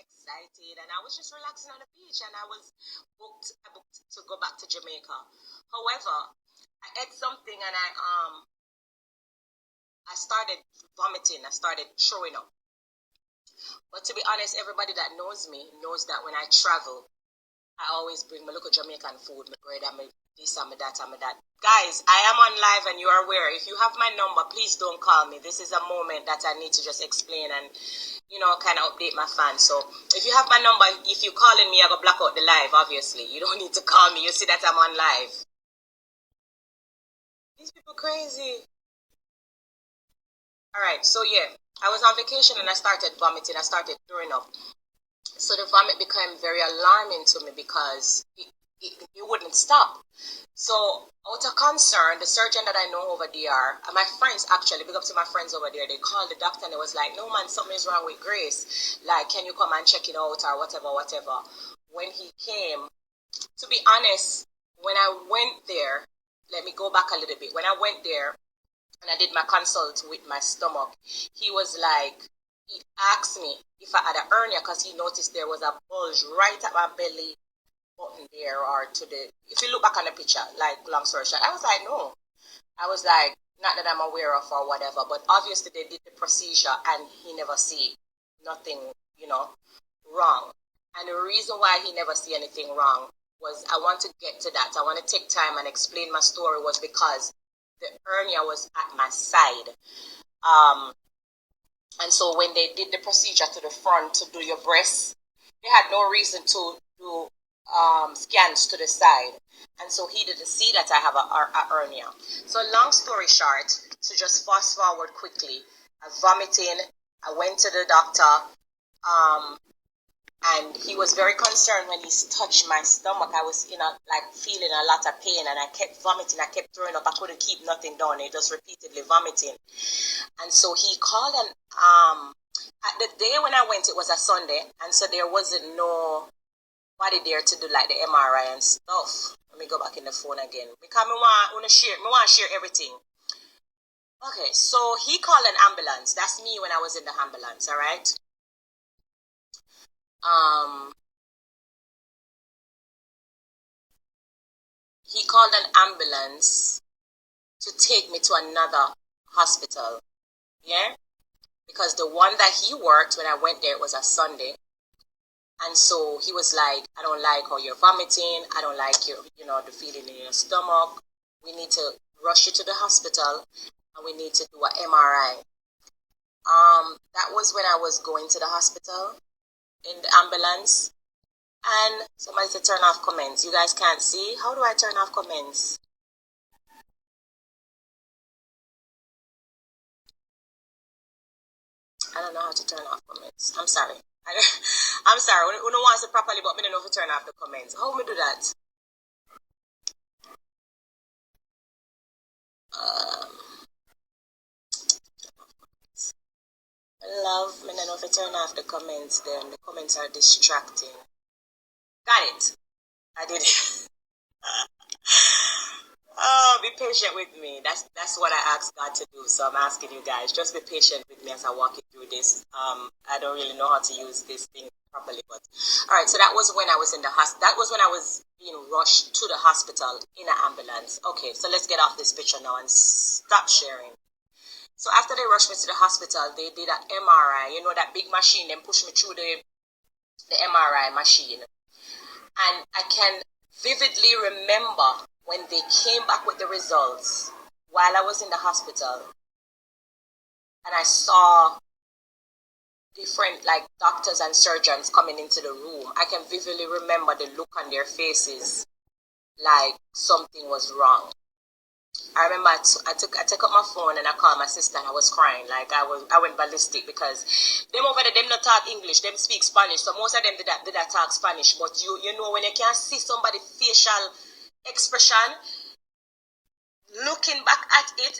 excited, and I was just relaxing on the beach, and I booked to go back to Jamaica. However, I ate something and I started vomiting. I started throwing up. But to be honest, everybody that knows me knows that when I travel, I always bring my local Jamaican food, my bread, and my this and my that and my that. Guys, I am on live and you are aware. If you have my number, please don't call me. This is a moment that I need to just explain and, kind of update my fans. So if you have my number, if you're calling me, I go block out the live, obviously. You don't need to call me. You see that I'm on live. These people crazy. All right, so yeah, I was on vacation and I started vomiting. I started throwing up. So the vomit became very alarming to me because it wouldn't stop. So out of concern, the surgeon that I know over there, and my friends actually, big up to my friends over there, they called the doctor and they was like, no man, something is wrong with Grace. Like, can you come and check it out or whatever, whatever. When he came, to be honest, when I went there, let me go back a little bit. When I went there and I did my consult with my stomach, he was like, he asked me if I had a hernia because he noticed there was a bulge right at my belly button there or to the, if you look back on the picture, like long story short, I was like, no. I was like, not that I'm aware of or whatever, but obviously they did the procedure and he never see nothing, wrong. And the reason why he never see anything wrong was, I want to get to that. I want to take time and explain my story, was because the hernia was at my side. And so when they did the procedure to the front to do your breasts, they had no reason to do scans to the side. And so he didn't see that I have a hernia. So long story short, to just fast forward quickly, I vomiting, I went to the doctor, and he was very concerned when he touched my stomach. I was, feeling a lot of pain, and I kept vomiting. I kept throwing up. I couldn't keep nothing down. It just repeatedly vomiting. And so he called, and at the day when I went, it was a Sunday, and so there wasn't nobody there to do like the MRI and stuff. Let me go back in the phone again because I want to share everything. Okay, so he called an ambulance. That's me when I was in the ambulance. All right. He called an ambulance to take me to another hospital. Yeah, because the one that he worked when I went there, it was a Sunday. And so he was like, I don't like how you're vomiting. I don't like your, the feeling in your stomach. We need to rush you to the hospital and we need to do an MRI. That was when I was going to the hospital in the ambulance. And somebody said turn off comments. You guys can't see. How do I turn off comments? I don't know how to turn off comments. I'm sorry. I'm sorry. We don't want it properly, but I don't know how to turn off the comments. How do we do that? Love, I don't know if I turn off the comments then. The comments are distracting. Got it. I did it. Oh, be patient with me. That's what I asked God to do. So I'm asking you guys, just be patient with me as I walk you through this. I don't really know how to use this thing properly, but all right. So that was when I was in the hospital. That was when I was being rushed to the hospital in an ambulance. Okay, so let's get off this picture now and stop sharing. So after they rushed me to the hospital, they did an MRI. You know that big machine. Then pushed me through the MRI machine, and I can vividly remember when they came back with the results while I was in the hospital, and I saw different doctors and surgeons coming into the room. I can vividly remember the look on their faces, like something was wrong. I remember I took up my phone and I called my sister and I was crying. Like I went ballistic because them over there, them not talk English, them speak Spanish. So most of them did that talk Spanish. But you know when you can see somebody facial expression, looking back at it